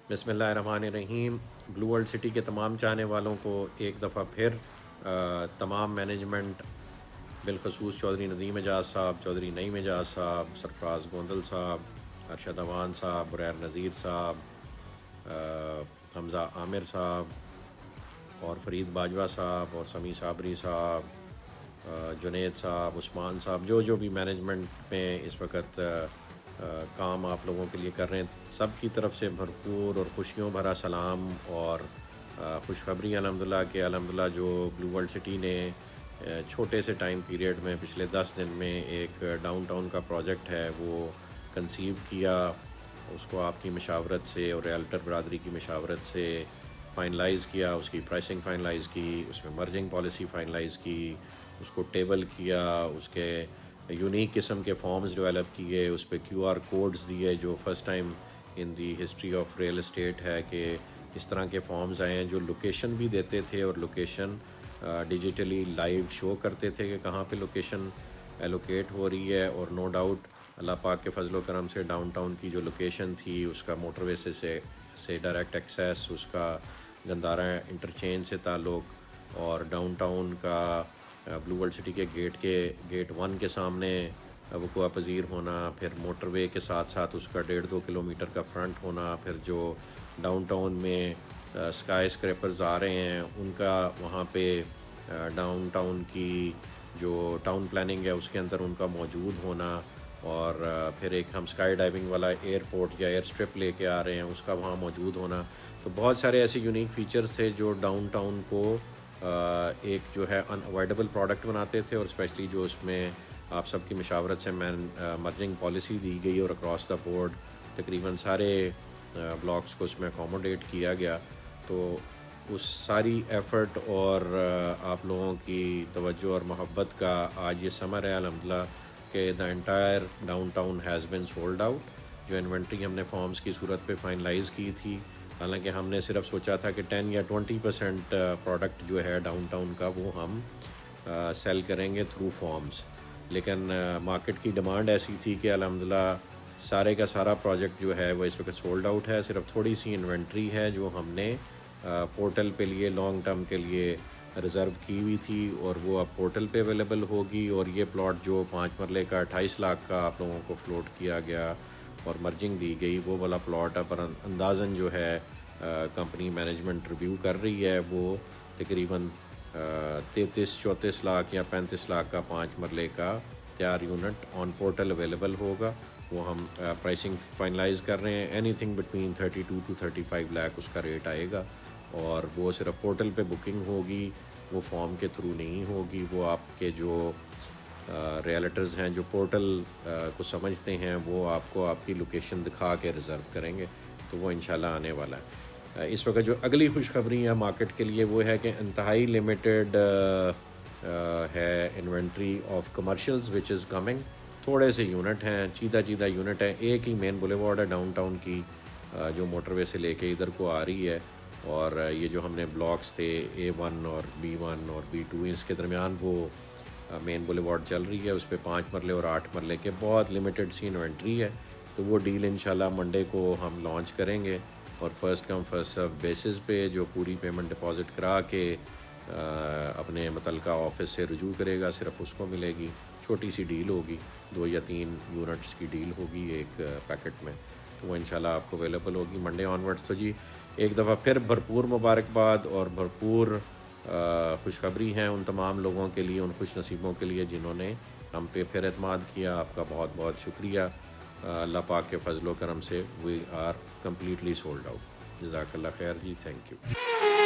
بسم اللہ الرحمن الرحیم۔ بلو ورلڈ سٹی کے تمام چاہنے والوں کو ایک دفعہ پھر تمام مینجمنٹ بالخصوص چودھری ندیم اعجاز صاحب، چودھری نعیم اعجاز صاحب، سرفراز گوندل صاحب، ارشد اوان صاحب، بریر نذیر صاحب، حمزہ عامر صاحب اور فرید باجوہ صاحب اور سمیع صابری صاحب، جنید صاحب، عثمان صاحب، جو بھی مینجمنٹ میں اس وقت کام آپ لوگوں کے لیے کر رہے ہیں، سب کی طرف سے بھرپور اور خوشیوں بھرا سلام اور خوشخبری الحمدللہ کہ الحمدللہ جو بلو ورلڈ سٹی نے چھوٹے سے ٹائم پیریڈ میں پچھلے 10 دن میں ایک ڈاؤن ٹاؤن کا پروجیکٹ ہے وہ کنسیو کیا، اس کو آپ کی مشاورت سے اور ریالٹر برادری کی مشاورت سے فائنلائز کیا، اس کی پرائسنگ فائنلائز کی، اس میں مرجنگ پالیسی فائنلائز کی، اس کو ٹیبل کیا، اس کے یونیک قسم کے فارمز ڈیولپ کیے، اس پہ کیو آر کوڈز دیے جو first time in the history of real estate ہے کہ اس طرح کے فارمز آئے ہیں جو لوکیشن بھی دیتے تھے اور لوکیشن ڈیجیٹلی لائیو شو کرتے تھے کہ کہاں پہ لوکیشن ایلوکیٹ ہو رہی ہے، اور نو ڈاؤٹ اللہ پاک کے فضل و کرم سے ڈاؤن ٹاؤن کی جو لوکیشن تھی اس کا موٹر وے سے ڈائریکٹ ایکسیس، اس کا گندارا انٹرچینج سے تعلق، اور ڈاؤن ٹاؤن کا بلو ورلڈ سٹی کے گیٹ 1 کے سامنے وقوع پذیر ہونا، پھر موٹر وے کے ساتھ ساتھ اس کا 1.5-2 کلومیٹر کا فرنٹ ہونا، پھر جو ڈاؤن ٹاؤن میں اسکائی اسکریپرز آ رہے ہیں ان کا وہاں پہ ڈاؤن ٹاؤن کی جو ٹاؤن پلاننگ ہے اس کے اندر ان کا موجود ہونا، اور پھر ایک ہم اسکائی ڈائیونگ والا ایئرپورٹ یا ایئر اسٹرپ لے کے آ رہے ہیں اس کا وہاں موجود ہونا، تو بہت سارے ایسے یونیک فیچرز تھے جو ڈاؤن ٹاؤن کو ایک جو ہے ان اوائڈیبل پروڈکٹ بناتے تھے، اور اسپیشلی جو اس میں آپ سب کی مشاورت سے مرجنگ پالیسی دی گئی اور اکراس دا بورڈ تقریباً سارے بلاکس کو اس میں اکوموڈیٹ کیا گیا، تو اس ساری ایفرٹ اور آپ لوگوں کی توجہ اور محبت کا آج یہ ثمر ہے الحمدللہ کہ the entire down town has been sold out. جو انوینٹری ہم نے فارمز کی صورت پہ فائنلائز کی تھی، حالانکہ ہم نے صرف سوچا تھا کہ 10 یا 20% پروڈکٹ جو ہے ڈاؤن ٹاؤن کا وہ ہم سیل کریں گے تھرو فارمز، لیکن مارکیٹ کی ڈیمانڈ ایسی تھی کہ الحمدللہ سارے کا سارا پروجیکٹ جو ہے وہ اس وقت سولڈ آؤٹ ہے، صرف تھوڑی سی انوینٹری ہے جو ہم نے پورٹل پہ لیے لانگ ٹرم کے لیے ریزرو کی ہوئی تھی، اور وہ اب پورٹل پہ اویلیبل ہوگی، اور یہ پلاٹ جو 5 مرلے کا 28 لاکھ کا آپ لوگوں کو فلوٹ کیا گیا اور مرجنگ دی گئی، وہ والا پلاٹ پر اندازاً جو ہے کمپنی مینجمنٹ ریویو کر رہی ہے، وہ تقریباً 33-34 لاکھ یا 35 لاکھ کا 5 مرلے کا تیار یونٹ آن پورٹل اویلیبل ہوگا، وہ ہم پرائسنگ فائنلائز کر رہے ہیں، anything between 32 to 35 lakh اس کا ریٹ آئے گا، اور وہ صرف پورٹل پہ بکنگ ہوگی، وہ فارم کے تھرو نہیں ہوگی، وہ آپ کے جو ریالٹرز ہیں جو پورٹل کو سمجھتے ہیں وہ آپ کو آپ کی لوکیشن دکھا کے ریزرو کریں گے، تو وہ انشاءاللہ آنے والا ہے۔ اس وقت جو اگلی خوشخبری ہے مارکیٹ کے لیے وہ ہے کہ انتہائی لمیٹڈ ہے inventory of commercials which is coming, تھوڑے سے یونٹ ہیں، چیدہ یونٹ ہیں، ایک ہی مین بولے وارڈ ہے ڈاؤن ٹاؤن کی جو موٹر وے سے لے کے ادھر کو آ رہی ہے، اور یہ جو ہم نے بلاکس تھے A1 اور B1 اور B2 اس کے درمیان وہ مین بولے وارڈ چل رہی ہے، اس پہ 5 مرلے اور 8 مرلے کے بہت لمیٹڈ سی انوینٹری ہے، تو وہ ڈیل انشاءاللہ منڈے کو ہم لانچ کریں گے، اور first come first serve basis پہ جو پوری پیمنٹ ڈپازٹ کرا کے اپنے متعلقہ آفس سے رجوع کرے گا صرف اس کو ملے گی، چھوٹی سی ڈیل ہوگی، 2 یا 3 یونٹس کی ڈیل ہوگی ایک پیکٹ میں، تو وہ انشاءاللہ آپ کو اویلیبل ہوگی منڈے آنورڈس۔ تو جی ایک دفعہ پھر بھرپور مبارکباد اور بھرپور خوشخبری ہیں ان تمام لوگوں کے لیے، ان خوش نصیبوں کے لیے جنہوں نے ہم پہ پھر اعتماد کیا، آپ کا بہت بہت شکریہ، اللہ پاک کے فضل و کرم سے we are completely sold out. جزاک اللہ خیر جی، تھینک یو۔